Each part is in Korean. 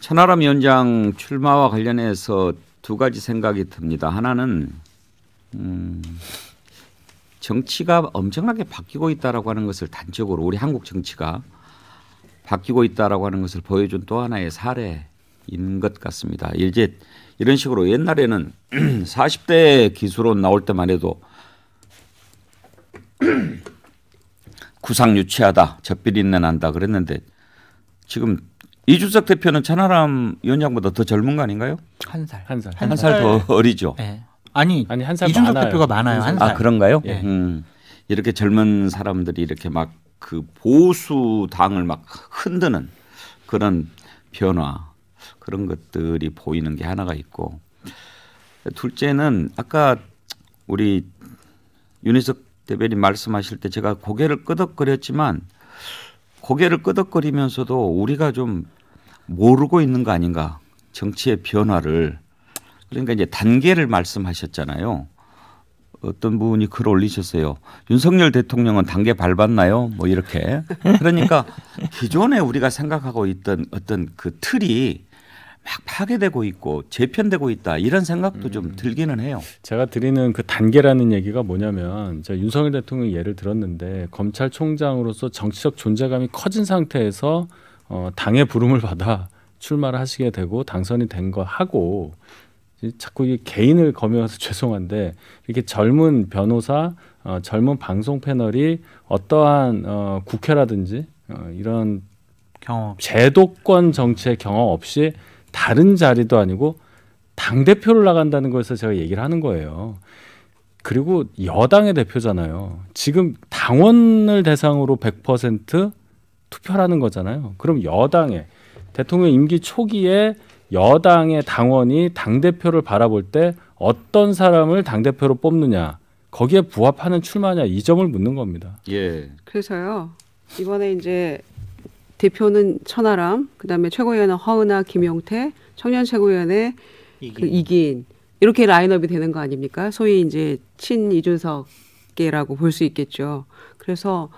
천하람 위원장 출마와 관련해서 두 가지 생각이 듭니다. 하나는 정치가 엄청나게 바뀌고 있다라고 하는 것을 단적으로 우리 한국 정치가 바뀌고 있다라고 하는 것을 보여준 또 하나의 사례인 것 같습니다. 이제 이런 식으로 옛날에는 40대 기수론 나올 때만 해도 구상 유치하다, 젖비린내 난다 그랬는데 지금 이준석 대표는 천하람 위원장보다 더 젊은 거 아닌가요? 한 살 더 어리죠. 네. 아니 한 살 이준석 많아요. 대표가 많아요. 한 살. 아 그런가요? 예. 이렇게 젊은 사람들이 이렇게 막 그 보수 당을 막 흔드는 그런 변화 그런 것들이 보이는 게 하나가 있고 둘째는 아까 우리 윤희석 대변인 말씀하실 때 제가 고개를 끄덕거렸지만 고개를 끄덕거리면서도 우리가 좀 모르고 있는 거 아닌가 정치의 변화를 그러니까 이제 단계를 말씀하셨잖아요. 어떤 분이 글 올리셨어요. 윤석열 대통령은 단계 밟았나요? 뭐 이렇게. 그러니까 기존에 우리가 생각하고 있던 어떤 그 틀이 막 파괴되고 있고 재편되고 있다 이런 생각도 좀 들기는 해요. 제가 드리는 그 단계라는 얘기가 뭐냐면 제가 윤석열 대통령 예를 들었는데 검찰총장으로서 정치적 존재감이 커진 상태에서 당의 부름을 받아 출마를 하시게 되고 당선이 된 거 하고 자꾸 이 개인을 거명해서 죄송한데 이렇게 젊은 변호사, 젊은 방송 패널이 어떠한 국회라든지 이런 경험 제도권 정치의 경험 없이 다른 자리도 아니고 당 대표를 나간다는 거에서 제가 얘기를 하는 거예요. 그리고 여당의 대표잖아요. 지금 당원을 대상으로 100% 투표하는 거잖아요. 그럼 여당의 대통령 임기 초기에 여당의 당원이 당대표를 바라볼 때 어떤 사람을 당대표로 뽑느냐 거기에 부합하는 출마냐 이 점을 묻는 겁니다. 예. 그래서요 이번에 이제 대표는 천하람, 그다음에 최고위원은 허은하, 김용태, 청년 최고위원회 그 이기인 이렇게 라인업이 되는 거 아닙니까? 소위 이제 친 이준석계라고 볼 수 있겠죠. 그래서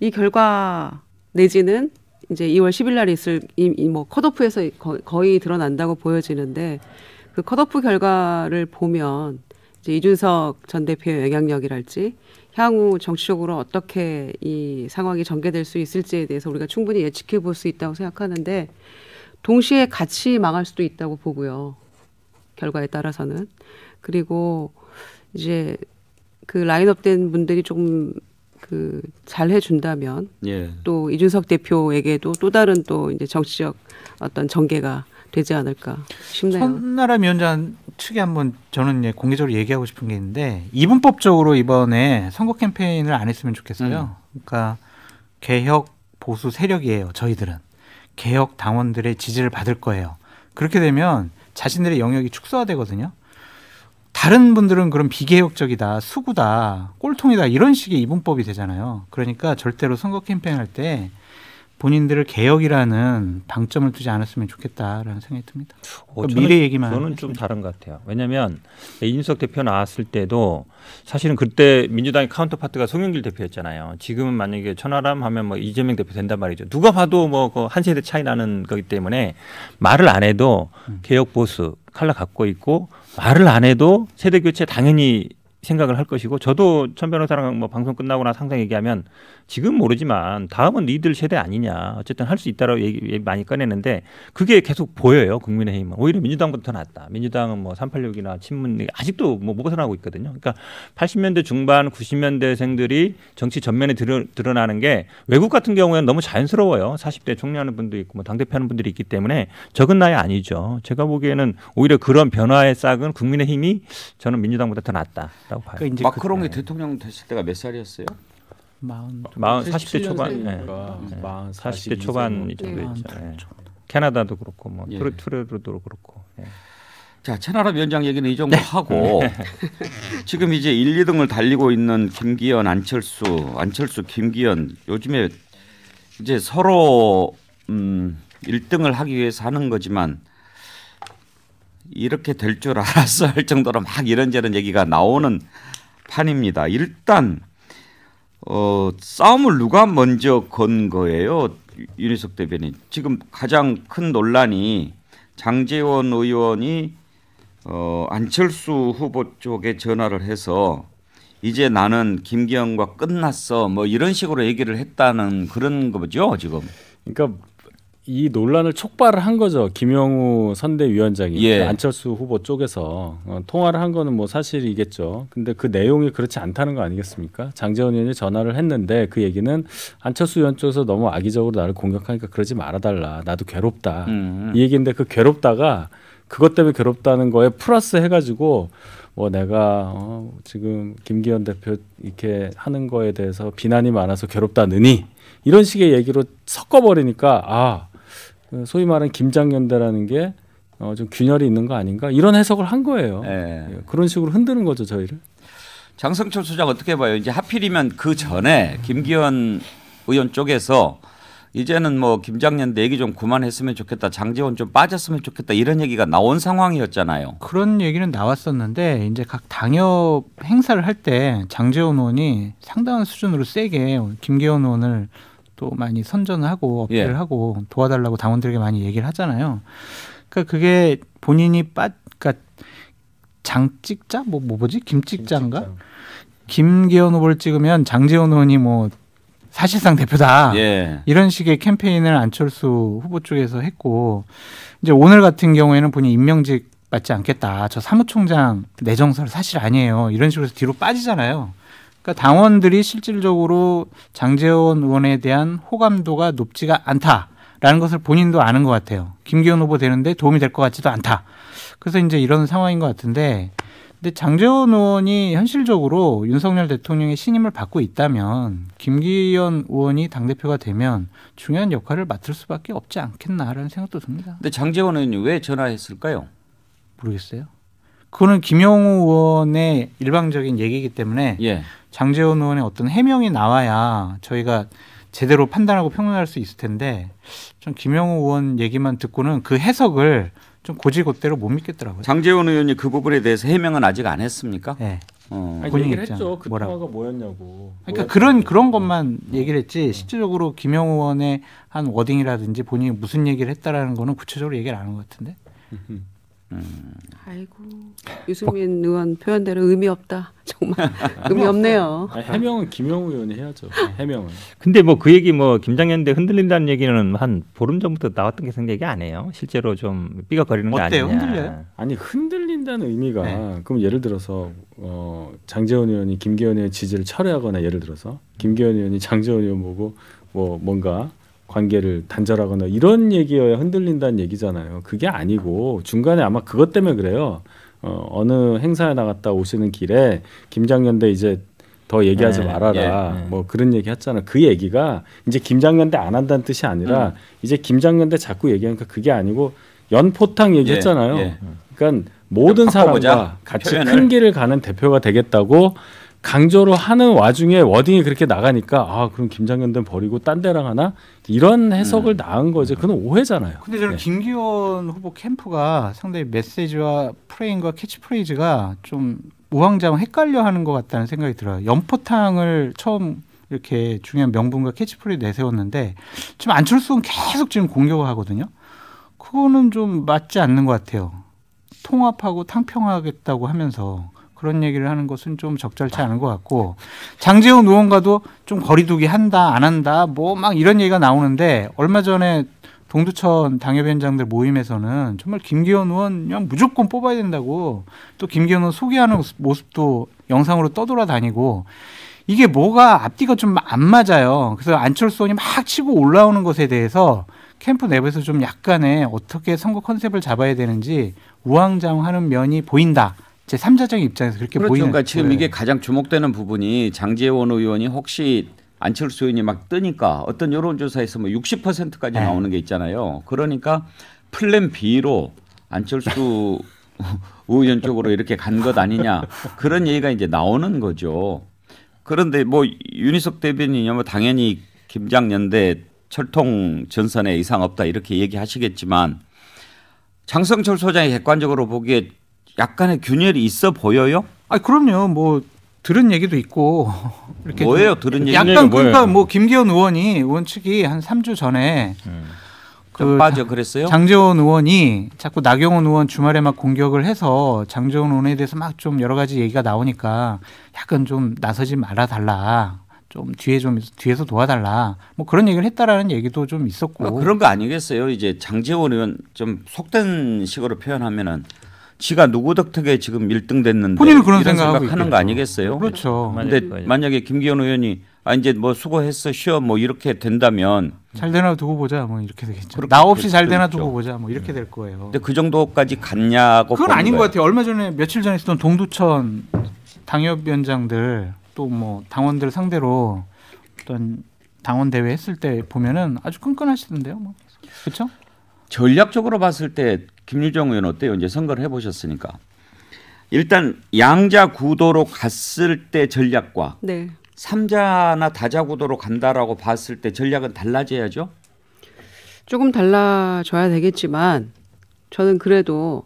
이 결과 내지는 이제 2월 10일 날 있을 뭐 컷오프에서 거의 드러난다고 보여지는데 그 컷오프 결과를 보면 이제 이준석 전 대표의 영향력이랄지 향후 정치적으로 어떻게 이 상황이 전개될 수 있을지에 대해서 우리가 충분히 예측해 볼 수 있다고 생각하는데 동시에 같이 망할 수도 있다고 보고요. 결과에 따라서는. 그리고 이제 그 라인업된 분들이 조금 그 잘 해준다면 예. 또 이준석 대표에게도 또 다른 또 이제 정치적 어떤 전개가 되지 않을까 싶네요. 천하람 위원장 측에 한번 저는 이제 공개적으로 얘기하고 싶은 게 있는데 이분법적으로 이번에 선거 캠페인을 안 했으면 좋겠어요. 그러니까 개혁 보수 세력이에요. 저희들은 개혁 당원들의 지지를 받을 거예요. 그렇게 되면 자신들의 영역이 축소화되거든요. 다른 분들은 그럼 비개혁적이다, 수구다, 꼴통이다 이런 식의 이분법이 되잖아요. 그러니까 절대로 선거 캠페인할 때 본인들을 개혁이라는 방점을 두지 않았으면 좋겠다라는 생각이 듭니다. 그러니까 미래 얘기만. 저는 좀 다른 것 같아요. 왜냐하면 이준석 대표 나왔을 때도 사실은 그때 민주당의 카운터파트가 송영길 대표였잖아요. 지금은 만약에 천하람 하면 뭐 이재명 대표 된단 말이죠. 누가 봐도 뭐 한 세대 차이 나는 거기 때문에 말을 안 해도 개혁 보수 칼라 갖고 있고 말을 안 해도 세대 교체 당연히 생각을 할 것이고 저도 천 변호사랑 뭐 방송 끝나고 나서 항상 얘기하면 지금 모르지만 다음은 니들 세대 아니냐 어쨌든 할 수 있다라고 얘기 많이 꺼내는데 그게 계속 보여요. 국민의힘은 오히려 민주당보다 더 낫다. 민주당은 뭐 386이나 친문 아직도 뭐 벗어나고 있거든요. 그러니까 80년대 중반 90년대생들이 정치 전면에 드러나는 게 외국 같은 경우에는 너무 자연스러워요. 40대 총리하는 분도 있고 뭐 당대표하는 분들이 있기 때문에 적은 나이 아니죠. 제가 보기에는 오히려 그런 변화의 싹은 국민의힘이 저는 민주당보다 더 낫다. 그러니까 이제 마크롱이 대통령 됐을 때가 몇 살이었어요? 40대 초반, 네. 40대 초반 정도였죠. 네. 캐나다도 그렇고 뭐 트레도도 그렇고. 네. 자, 천하람 위원장 얘기는 이 정도 하고 지금 이제 1, 2등을 달리고 있는 김기현, 안철수, 김기현 요즘에 이제 서로 1등을 하기 위해서 하는 거지만 이렇게 될 줄 알았어 할 정도로 막 이런저런 얘기가 나오는 판입니다. 일단 싸움을 누가 먼저 건 거예요? 윤희석 대변인. 지금 가장 큰 논란이 장제원 의원이 안철수 후보 쪽에 전화를 해서 이제 나는 김기현과 끝났어 뭐 이런 식으로 얘기를 했다는 그런 거죠 지금. 그러니까 이 논란을 촉발을 한 거죠. 김영우 선대위원장이 예. 그 안철수 후보 쪽에서 통화를 한 거는 뭐 사실이겠죠. 근데 그 내용이 그렇지 않다는 거 아니겠습니까? 장제원 의원이 전화를 했는데 그 얘기는 안철수 의원 쪽에서 너무 악의적으로 나를 공격하니까 그러지 말아달라. 나도 괴롭다. 이 얘기인데 그 괴롭다가 그것 때문에 괴롭다는 거에 플러스 해가지고 뭐 내가 지금 김기현 대표 이렇게 하는 거에 대해서 비난이 많아서 괴롭다느니 이런 식의 얘기로 섞어버리니까 소위 말하는 김장연대라는 게 좀 균열이 있는 거 아닌가 이런 해석을 한 거예요. 네. 그런 식으로 흔드는 거죠 저희를. 장성철 소장 어떻게 봐요? 이제 하필이면 그 전에 김기현 의원 쪽에서 이제는 뭐 김장연대 얘기 좀 그만했으면 좋겠다. 장제원 좀 빠졌으면 좋겠다. 이런 얘기가 나온 상황이었잖아요. 그런 얘기는 나왔었는데 이제 각 당협 행사를 할 때 장제원 의원이 상당한 수준으로 세게 김기현 의원을 또 많이 선전을 하고 어필을 예. 하고 도와달라고 당원들에게 많이 얘기를 하잖아요. 그러니까 그게 본인이 그러니까 장찍자 뭐지 김찍자인가? 김기현 후보를 찍으면 장제원 의원이 뭐 사실상 대표다. 예. 이런 식의 캠페인을 안철수 후보 쪽에서 했고 이제 오늘 같은 경우에는 본인 임명직 받지 않겠다. 저 사무총장 내정설 사실 아니에요. 이런 식으로 해서 뒤로 빠지잖아요. 그러니까 당원들이 실질적으로 장제원 의원에 대한 호감도가 높지가 않다라는 것을 본인도 아는 것 같아요. 김기현 후보 되는데 도움이 될 것 같지도 않다. 그래서 이제 이런 상황인 것 같은데 근데 장제원 의원이 현실적으로 윤석열 대통령의 신임을 받고 있다면 김기현 의원이 당대표가 되면 중요한 역할을 맡을 수밖에 없지 않겠나라는 생각도 듭니다. 근데 장제원 의원이 왜 전화했을까요? 모르겠어요. 그거는 김영우 의원의 일방적인 얘기이기 때문에 예. 장제원 의원의 어떤 해명이 나와야 저희가 제대로 판단하고 평론할 수 있을 텐데 좀 김영우 의원 얘기만 듣고는 그 해석을 좀 고지고대로 못 믿겠더라고요. 장제원 의원이 그 부분에 대해서 해명은 아직 안 했습니까? 네. 아니, 본인 얘기를 입장. 했죠. 그 뭐라고? 통화가 뭐였냐고. 그러니까 그런 것만 얘기를 했지 실질적으로 김영우 의원의 한 워딩이라든지 본인이 무슨 얘기를 했다라는 거는 구체적으로 얘기를 안 한 것 같은데. 아이고 유승민 의원 표현대로 의미 없다. 정말 의미 없네요. 아니, 해명은 김영우 의원이 해야죠. 해명은. 근데 뭐 그 얘기 뭐 김장연대 흔들린다는 얘기는 한 보름 전부터 나왔던 게 생각이 안 해요. 실제로 좀 삐걱거리는 게 어때요? 아니냐. 흔들려요? 아니 흔들린다는 의미가 네. 그럼 예를 들어서 장제원 의원이 김기현 의원 지지를 철회하거나 예를 들어서 김기현 의원이 장제원 의원 보고 뭐 뭔가 관계를 단절하거나 이런 얘기여야 흔들린다는 얘기잖아요. 그게 아니고 중간에 아마 그것 때문에 그래요. 어느 행사에 나갔다 오시는 길에 김장연대 이제 더 얘기하지 말아라. 뭐 그런 얘기 했잖아. 그 얘기가 이제 김장연대 안 한다는 뜻이 아니라 이제 김장연대 자꾸 얘기하니까 그게 아니고 연포탕 얘기했잖아요. 예. 그러니까 모든 바꿔보자. 사람과 같이 표현을. 큰 길을 가는 대표가 되겠다고 강조로 하는 와중에 워딩이 그렇게 나가니까 그럼 김장연대는 버리고 딴 데랑 하나 이런 해석을 낳은 거죠. 그건 오해잖아요. 근데 저는 네. 김기현 후보 캠프가 상당히 메시지와 프레임과 캐치프레이즈가 좀 우왕좌왕 헷갈려 하는 것 같다는 생각이 들어요. 연포탕을 처음 이렇게 중요한 명분과 캐치프레이즈 내세웠는데 지금 안철수는 계속 지금 공격을 하거든요. 그거는 좀 맞지 않는 것 같아요. 통합하고 탕평하겠다고 하면서 그런 얘기를 하는 것은 좀 적절치 않은 것 같고 장제원 의원과도 좀 거리두기 한다 안 한다 뭐 막 이런 얘기가 나오는데 얼마 전에 동두천 당협위원장들 모임에서는 정말 김기현 의원 그냥 무조건 뽑아야 된다고 또 김기현 의원 소개하는 모습도 영상으로 떠돌아다니고 이게 뭐가 앞뒤가 좀 안 맞아요. 그래서 안철수 의원이 막 치고 올라오는 것에 대해서 캠프 내부에서 좀 약간의 어떻게 선거 컨셉을 잡아야 되는지 우왕좌왕하는 면이 보인다. 제 3자적인 입장에서 그렇게 그렇죠. 보이는. 그러니까 지금 이게 가장 주목되는 부분이 장제원 의원이 혹시 안철수 의원이 막 뜨니까 어떤 여론조사에서 뭐 60%까지 나오는 게 있잖아요. 그러니까 플랜 B로 안철수 의원 쪽으로 이렇게 간 것 아니냐 그런 얘기가 이제 나오는 거죠. 그런데 뭐 윤희석 대변인이 뭐 당연히 김장연대 철통 전선에 이상 없다 이렇게 얘기하시겠지만 장성철 소장이 객관적으로 보기에 약간의 균열이 있어 보여요? 아 그럼요. 뭐 들은 얘기도 있고 이렇게 뭐예요? 들은 얘기? 약간 그러니까 뭐 김기현 의원 측이 한 3주 전에 좀 빠져 그랬어요? 장제원 의원이 자꾸 나경원 의원 주말에 막 공격을 해서 장제원 의원에 대해서 막 좀 여러 가지 얘기가 나오니까 약간 좀 나서지 말아달라. 좀 뒤에서 도와달라. 뭐 그런 얘기를 했다라는 얘기도 좀 있었고. 그런 거 아니겠어요? 이제 장제원 의원 좀 속된 식으로 표현하면은 지가 누구 덕택에 지금 1등 됐는데 본인은 그런 이런 생각하고 생각하는 거 아니겠어요? 그렇죠. 근데 만약에 김기현 의원이 이제 뭐 수고했어 쉬어 뭐 이렇게 된다면 잘 되나 두고 보자 뭐 이렇게 되겠죠. 그렇게 나 없이 잘 되나 됐죠. 두고 보자 뭐 이렇게 될 거예요. 근데 그 정도까지 갔냐고 그건 보는 아닌 거예요. 것 같아요. 얼마 전에 며칠 전에 있었던 동두천 당협위원장들 또 뭐 당원들 상대로 어떤 당원 대회 했을 때 보면은 아주 끈끈하시던데요. 뭐 그렇죠? 전략적으로 봤을 때 김유정 의원 어때요? 이제 선거를 해보셨으니까 일단 양자 구도로 갔을 때 전략과 네. 삼자나 다자 구도로 간다라고 봤을 때 전략은 달라져야죠. 조금 달라져야 되겠지만 저는 그래도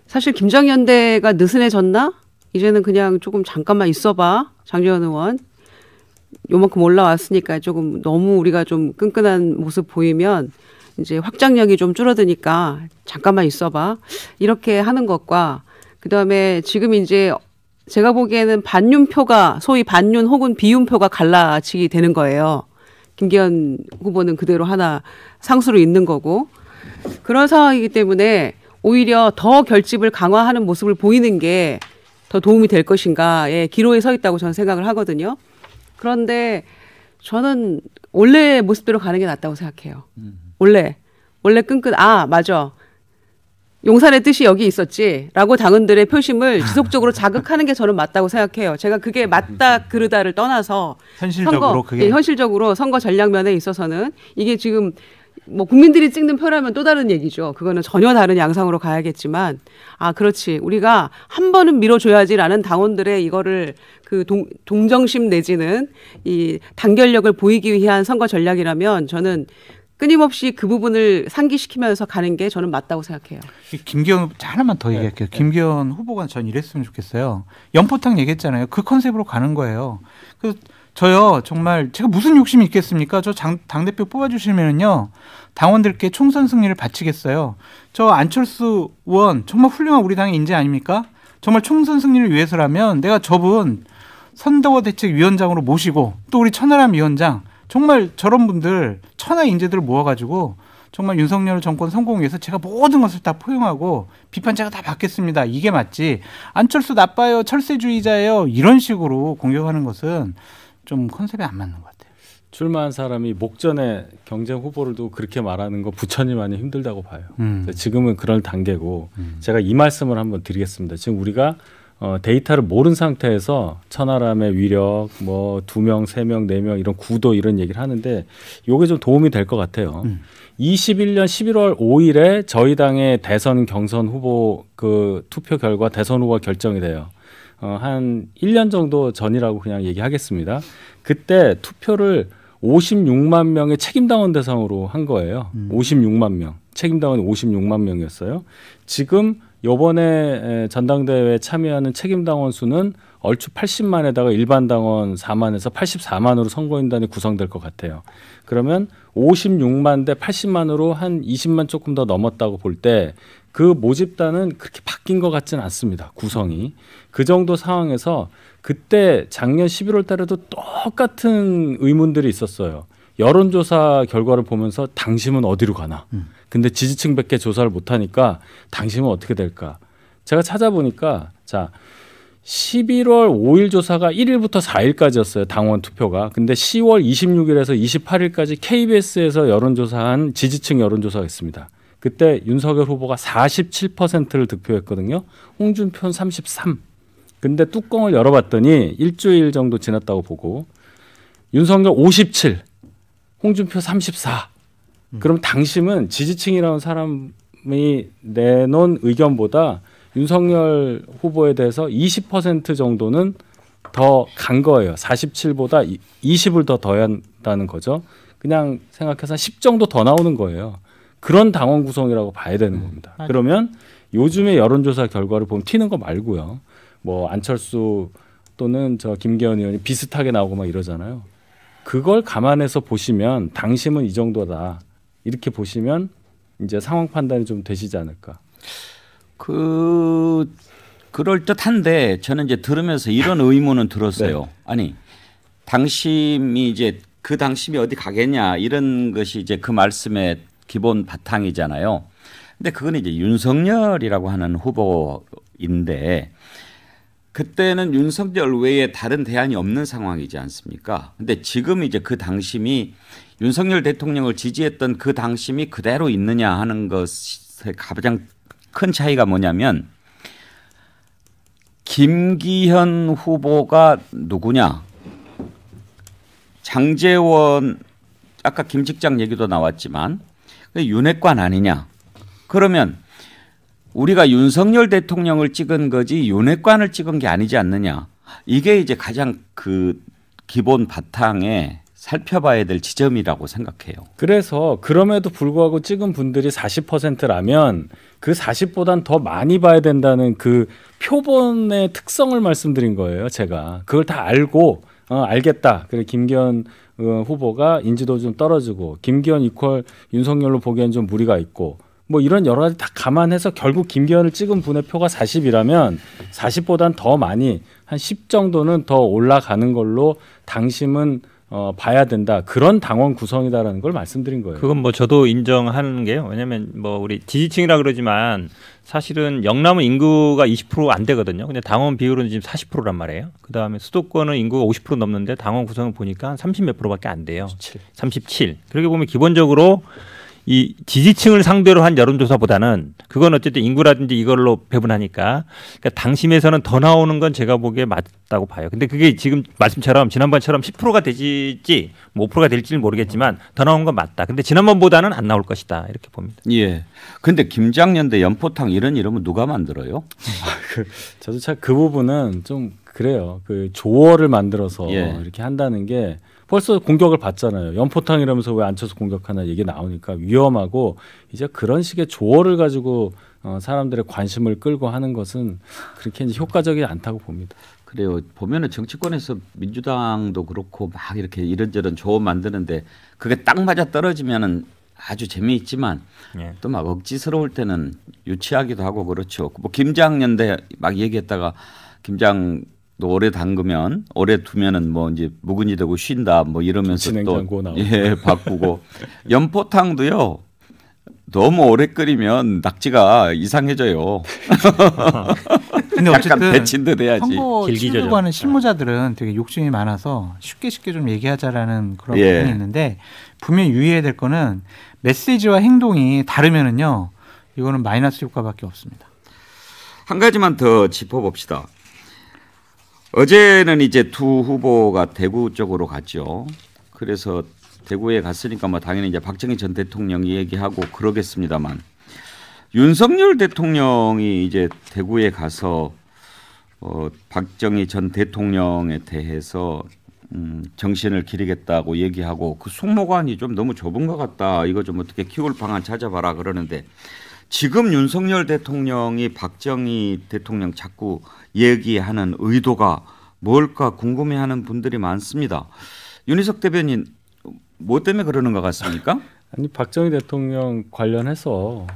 사실 김장연대가 느슨해졌나? 이제는 그냥 조금 잠깐만 있어봐. 장제원 의원. 요만큼 올라왔으니까 조금 너무 우리가 좀 끈끈한 모습 보이면 이제 확장력이 좀 줄어드니까 잠깐만 있어봐. 이렇게 하는 것과 그다음에 지금 이제 제가 보기에는 반윤표가 소위 반윤 혹은 비윤표가 갈라치기 되는 거예요. 김기현 후보는 그대로 하나 상수로 있는 거고 그런 상황이기 때문에 오히려 더 결집을 강화하는 모습을 보이는 게 더 도움이 될 것인가에 기로에 서 있다고 저는 생각을 하거든요. 그런데 저는 원래 모습대로 가는 게 낫다고 생각해요. 원래 끈끈 맞아. 용산의 뜻이 여기 있었지라고 당원들의 표심을 지속적으로 자극하는 게 저는 맞다고 생각해요. 제가 그게 맞다 그르다를 떠나서 현실적으로 선거 전략면에 있어서는 이게 지금 뭐 국민들이 찍는 표라면 또 다른 얘기죠. 그거는 전혀 다른 양상으로 가야겠지만 그렇지 우리가 한 번은 밀어줘야지라는 당원들의 이거를 동정심 내지는 이 단결력을 보이기 위한 선거 전략이라면 저는 끊임없이 그 부분을 상기시키면서 가는 게 저는 맞다고 생각해요. 김기현 하나만 더 얘기할게요. 김기현 후보가 전 이랬으면 좋겠어요. 연포탕 얘기했잖아요. 그 컨셉으로 가는 거예요. 그래서 저요 정말 제가 무슨 욕심이 있겠습니까? 저 당대표 뽑아주시면은요 당원들께 총선 승리를 바치겠어요. 저 안철수 의원 정말 훌륭한 우리 당의 인재 아닙니까? 정말 총선 승리를 위해서라면 내가 저분 선거대책위원장으로 모시고 또 우리 천하람 위원장 정말 저런 분들 천하 인재들을 모아가지고 정말 윤석열 정권 성공을 위해서 제가 모든 것을 다 포용하고 비판 제가 다 받겠습니다. 이게 맞지. 안철수 나빠요. 철새주의자예요. 이런 식으로 공격하는 것은 좀 컨셉에 안 맞는 것 같아요. 출마한 사람이 목전에 경쟁 후보를 두고 그렇게 말하는 거 부처님 많이 힘들다고 봐요. 지금은 그럴 단계고 제가 이 말씀을 한번 드리겠습니다. 지금 우리가 데이터를 모른 상태에서 천하람의 위력, 뭐 2명, 3명, 4명 이런 구도 이런 얘기를 하는데 이게 좀 도움이 될 것 같아요. 21년 11월 5일에 저희 당의 대선 경선 후보 그 투표 결과 대선 후보가 결정이 돼요. 한 1년 정도 전이라고 그냥 얘기하겠습니다. 그때 투표를 56만 명의 책임당원 대상으로 한 거예요. 56만 명. 책임당원이 56만 명이었어요. 지금 이번에 전당대회에 참여하는 책임당원 수는 얼추 80만에다가 일반 당원 4만에서 84만으로 선거인단이 구성될 것 같아요. 그러면 56만 대 80만으로 한 20만 조금 더 넘었다고 볼 때 그 모집단은 그렇게 바뀐 것 같지는 않습니다. 구성이. 그 정도 상황에서 그때 작년 11월 달에도 똑같은 의문들이 있었어요. 여론조사 결과를 보면서 당심은 어디로 가나. 근데 지지층밖에 조사를 못하니까 당심은 어떻게 될까. 제가 찾아보니까 11월 5일 조사가 1일부터 4일까지였어요. 당원 투표가. 근데 10월 26일에서 28일까지 KBS에서 여론조사한 지지층 여론조사가 있습니다. 그때 윤석열 후보가 47%를 득표했거든요. 홍준표는 33%. 근데 뚜껑을 열어봤더니 일주일 정도 지났다고 보고 윤석열 57%, 홍준표 34%. 그럼 당심은 지지층이라는 사람이 내놓은 의견보다 윤석열 후보에 대해서 20% 정도는 더 간 거예요. 47보다 20을 더 더한다는 거죠. 그냥 생각해서 10 정도 더 나오는 거예요. 그런 당원 구성이라고 봐야 되는 겁니다. 그러면 요즘의 여론조사 결과를 보면 튀는 거 말고요. 뭐 안철수 또는 저 김기현 의원이 비슷하게 나오고 막 이러잖아요. 그걸 감안해서 보시면 당심은 이 정도다. 이렇게 보시면 이제 상황 판단이 좀 되시지 않을까. 그럴 듯한데 저는 이제 들으면서 이런 의문은 들었어요. 네. 아니 당심이 이제 그 당심이 어디 가겠냐 이런 것이 이제 그 말씀의 기본 바탕이잖아요. 근데 그건 이제 윤석열이라고 하는 후보인데 그때는 윤석열 외에 다른 대안이 없는 상황이지 않습니까? 근데 지금 이제 그 당심이 윤석열 대통령을 지지했던 그 당심이 그대로 있느냐 하는 것의 가장 큰 차이가 뭐냐면 김기현 후보가 누구냐? 장제원 아까 김직장 얘기도 나왔지만 윤핵관 아니냐? 그러면 우리가 윤석열 대통령을 찍은 거지 윤핵관을 찍은 게 아니지 않느냐? 이게 이제 가장 그 기본 바탕에 살펴봐야 될 지점이라고 생각해요. 그래서 그럼에도 불구하고 찍은 분들이 40%라면 그 40보단 더 많이 봐야 된다는 그 표본의 특성을 말씀드린 거예요. 제가 그걸 다 알고 알겠다. 그래 김기현 후보가 인지도 좀 떨어지고 김기현 이퀄 윤석열로 보기엔 좀 무리가 있고 뭐 이런 여러 가지 다 감안해서 결국 김기현을 찍은 분의 표가 40이라면 40보단 더 많이 한 10 정도는 더 올라가는 걸로 당심은 봐야 된다. 그런 당원 구성이다라는 걸 말씀드린 거예요. 그건 뭐 저도 인정하는 게요. 왜냐하면 뭐 우리 지지층이라 그러지만 사실은 영남은 인구가 20% 안 되거든요. 근데 당원 비율은 지금 40%란 말이에요. 그다음에 수도권은 인구가 50% 넘는데 당원 구성을 보니까 한 30 몇 %밖에 안 돼요. 37. 그렇게 보면 기본적으로 이 지지층을 상대로 한 여론조사보다는 그건 어쨌든 인구라든지 이걸로 배분하니까 그러니까 당심에서는 더 나오는 건 제가 보기에 맞다고 봐요. 근데 그게 지금 말씀처럼 지난번처럼 10%가 되지 뭐 5%가 될지는 모르겠지만 더 나오는 건 맞다. 근데 지난번보다는 안 나올 것이다. 이렇게 봅니다. 예. 근데 김장년대 연포탕 이런 이름은 누가 만들어요? 저도 참 그 부분은 좀 그래요. 그 조어를 만들어서 예. 이렇게 한다는 게 벌써 공격을 받잖아요. 연포탕 이러면서 왜 앉혀서 공격하나 얘기 나오니까 위험하고 이제 그런 식의 조어를 가지고 사람들의 관심을 끌고 하는 것은 그렇게 이제 효과적이지 않다고 봅니다. 그래요. 보면은 정치권에서 민주당도 그렇고 막 이렇게 이런저런 조언 만드는데 그게 딱 맞아 떨어지면은 아주 재미있지만 예. 또 막 억지스러울 때는 유치하기도 하고 그렇죠. 뭐 김장년대 막 얘기했다가 김장 또 오래 담그면 오래 두면은 뭐 이제 묵은지 되고 쉰다 뭐 이러면서 또 예, 바꾸고 연포탕도요. 너무 오래 끓이면 낙지가 이상해져요. 근데 어쨌든 약간 데친 듯 해야지. 선거 길기져죠. 치르려고 하는 실무자들은 되게 욕심이 많아서 쉽게 좀 얘기하자라는 그런 예. 부분이 있는데 분명히 유의해야 될 거는 메시지와 행동이 다르면은요. 이거는 마이너스 효과밖에 없습니다. 한 가지만 더 짚어봅시다. 어제는 이제 두 후보가 대구 쪽으로 갔죠. 그래서 대구에 갔으니까 뭐 당연히 이제 박정희 전 대통령이 얘기하고 그러겠습니다만 윤석열 대통령이 이제 대구에 가서 박정희 전 대통령에 대해서 정신을 기리겠다고 얘기하고 그 숙모관이 좀 너무 좁은 것 같다. 이거 좀 어떻게 키울 방안 찾아봐라 그러는데 지금 윤석열 대통령이 박정희 대통령 자꾸 얘기하는 의도가 뭘까 궁금해하는 분들이 많습니다. 윤희석 대변인 뭐 때문에 그러는 것 같습니까? 아니 박정희 대통령 관련해서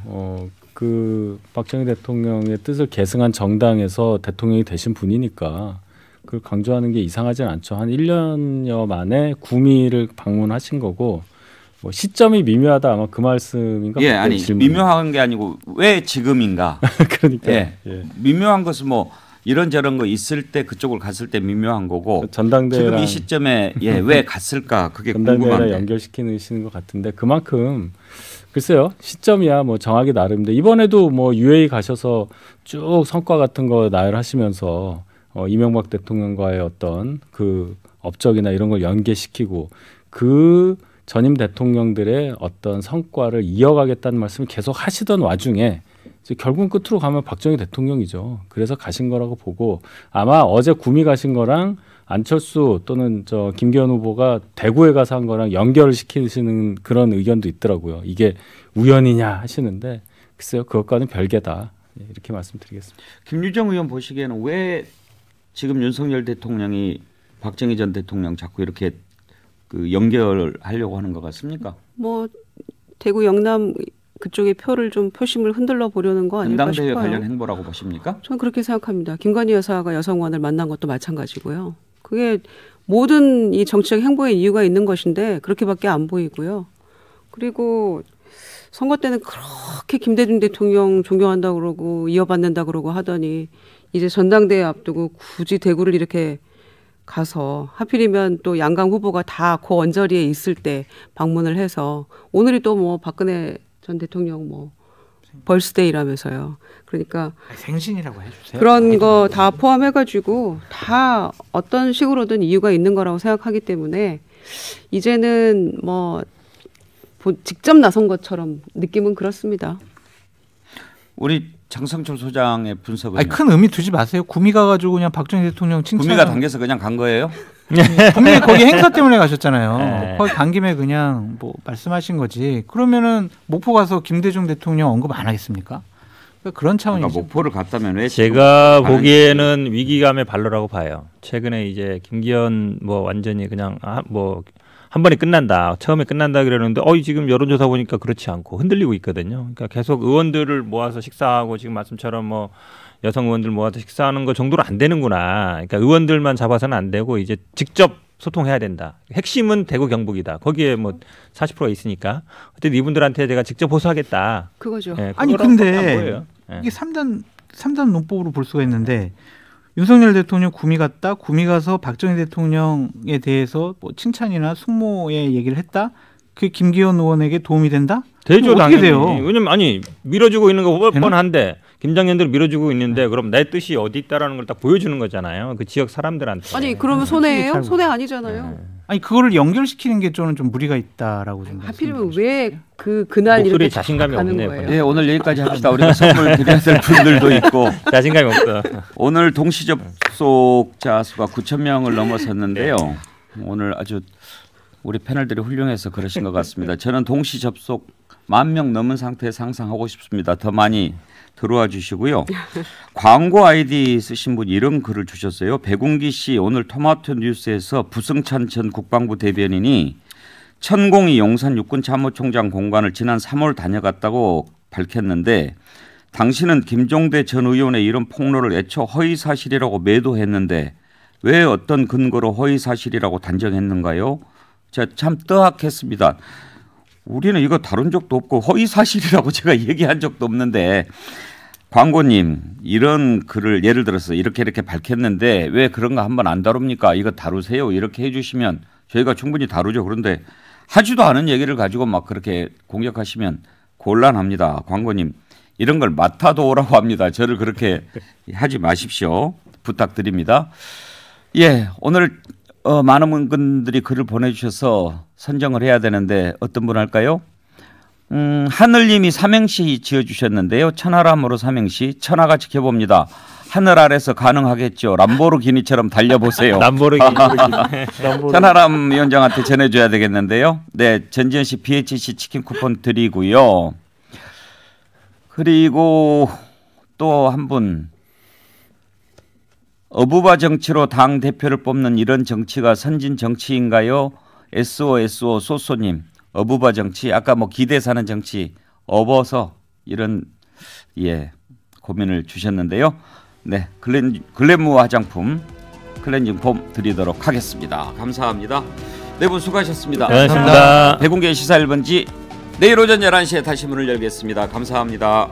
그 박정희 대통령의 뜻을 계승한 정당에서 대통령이 되신 분이니까 그걸 강조하는 게 이상하진 않죠. 한 1년여 만에 구미를 방문하신 거고 뭐 시점이 미묘하다 아마 그 말씀인가? 예, 아니 미묘한 게 아니고 왜 지금인가? 그러니까 예. 미묘한 것은 뭐 이런저런 거 있을 때 그쪽을 갔을 때 미묘한 거고 전당대회랑 지금 이 시점에 왜 갔을까 그게 전당대회랑 궁금한데 연결시키는 것 같은데 그만큼 글쎄요 시점이야 뭐 정하기 나름인데 이번에도 뭐 UAE 가셔서 쭉 성과 같은 거 나열하시면서 이명박 대통령과의 어떤 그 업적이나 이런 걸 연계시키고 그 전임 대통령들의 어떤 성과를 이어가겠다는 말씀을 계속 하시던 와중에 이제 결국 끝으로 가면 박정희 대통령이죠. 그래서 가신 거라고 보고 아마 어제 구미 가신 거랑 안철수 또는 저 김기현 후보가 대구에 가서 한 거랑 연결을 시키시는 그런 의견도 있더라고요. 이게 우연이냐 하시는데 글쎄요 그것과는 별개다. 이렇게 말씀드리겠습니다. 김유정 의원 보시기에는 왜 지금 윤석열 대통령이 박정희 전 대통령 자꾸 이렇게 그 연결하려고 하는 것 같습니까? 뭐 대구 영남 그쪽의 표를 좀 표심을 흔들러 보려는 거 아닐까 전당대회 싶어요. 관련 행보라고 보십니까? 저는 그렇게 생각합니다. 김건희 여사가 여성 의원을 만난 것도 마찬가지고요. 그게 모든 이 정치적 행보에 이유가 있는 것인데 그렇게밖에 안 보이고요. 그리고 선거 때는 그렇게 김대중 대통령 존경한다고 그러고 이어받는다고 그러고 하더니 이제 전당대회 앞두고 굳이 대구를 이렇게 가서 하필이면 또 양강 후보가 다 그 언저리에 있을 때 방문을 해서 오늘이 또 뭐 박근혜 전 대통령 뭐 벌스데이라면서요. 그러니까 생신이라고 해주세요. 그런 거 다 포함해가지고 다 어떤 식으로든 이유가 있는 거라고 생각하기 때문에 이제는 뭐 직접 나선 것처럼 느낌은 그렇습니다. 우리 장성철 소장의 분석은 아니, 큰 의미 두지 마세요. 구미 가가지고 그냥 박정희 대통령 칭찬. 구미가 당겨서 그냥 간 거예요? 분명히 거기 행사 때문에 가셨잖아요. 네. 거기 간 김에 그냥 뭐 말씀하신 거지. 그러면은 목포 가서 김대중 대통령 언급 안 하겠습니까? 그러니까 그런 차원이죠. 그러니까 목포를 갔다면 왜 제가 보기에는 위기감의 발로라고 봐요. 최근에 이제 김기현 뭐 완전히 그냥 뭐 한 번에 끝난다. 처음에 끝난다 그러는데 지금 여론조사 보니까 그렇지 않고 흔들리고 있거든요. 그러니까 계속 의원들을 모아서 식사하고 지금 말씀처럼 뭐 여성 의원들 모아서 식사하는 거 정도로 안 되는구나. 그러니까 의원들만 잡아서는 안 되고 이제 직접 소통해야 된다. 핵심은 대구 경북이다. 거기에 뭐 40% 있으니까 어쨌든 이분들한테 제가 직접 호소하겠다. 그거죠. 예, 아니 그거라고밖에 안 근데 보여요. 예. 이게 3단 논법으로 볼 수가 있는데 윤석열 대통령 구미 갔다. 구미 가서 박정희 대통령에 대해서 뭐 칭찬이나 숙모의 얘기를 했다. 그게 김기현 의원에게 도움이 된다? 되죠, 어떻게 당연히. 돼요? 왜냐면 아니 밀어주고 있는 거 되나? 뻔한데 김장년들 밀어주고 있는데 그럼 내 뜻이 어디 있다라는 걸 딱 보여주는 거잖아요. 그 지역 사람들한테. 아니 그러면 손해예요? 손해 아니잖아요. 아니 그거를 연결시키는 게 저는 좀 무리가 있다라고 좀 하필이면 왜 그날 목소리에 이렇게 자신감이 가는 없네요, 거예요? 예, 오늘 여기까지 합시다. 우리가 선물 드려야 될 분들도 있고 자신감이 없어. 오늘 동시 접속자 수가 9,000명을 넘어섰는데요. 오늘 아주 우리 패널들이 훌륭해서 그러신 것 같습니다. 저는 동시 접속 10,000명 넘은 상태에서 항상 하고 싶습니다. 더 많이 들어와 주시고요. 광고 아이디 쓰신 분이 이런 글을 주셨어요. 백운기 씨 오늘 토마토 뉴스에서 부승찬 전 국방부 대변인이 천공이 용산 육군 참모총장 공관을 지난 3월 다녀갔다고 밝혔는데 당신은 김종대 전 의원의 이런 폭로를 애초 허위 사실이라고 매도했는데 왜 어떤 근거로 허위 사실이라고 단정했는가요? 제가 참 뜨악했습니다. 우리는 이거 다룬 적도 없고 허위 사실이라고 제가 얘기한 적도 없는데 광고님 이런 글을 예를 들어서 이렇게 밝혔는데 왜 그런 거 한번 안 다룹니까? 이거 다루세요. 이렇게 해주시면 저희가 충분히 다루죠. 그런데 하지도 않은 얘기를 가지고 막 그렇게 공격하시면 곤란합니다. 광고님 이런 걸 맡아도라고 합니다. 저를 그렇게 하지 마십시오. 부탁드립니다. 예, 오늘 많은 분들이 글을 보내주셔서 선정을 해야 되는데 어떤 분 할까요? 하늘님이 삼행시 지어주셨는데요. 천하람으로 삼행시. 천하가 지켜봅니다. 하늘 아래서 가능하겠죠. 람보르기니처럼 달려보세요. 람보르기니. 천하람 위원장한테 전해줘야 되겠는데요. 네, 전지현 씨 BHC 치킨 쿠폰 드리고요. 그리고 또 한 분. 어부바 정치로 당 대표를 뽑는 이런 정치가 선진 정치인가요? SOSO 소소님 어부바 정치 아까 뭐 기대 사는 정치 업어서 이런 고민을 주셨는데요. 네, 글렌무 화장품 클렌징 폼 드리도록 하겠습니다. 감사합니다. 네 분 수고하셨습니다. 고맙습니다. 백운계 시사 1번지 내일 오전 11시에 다시 문을 열겠습니다. 감사합니다.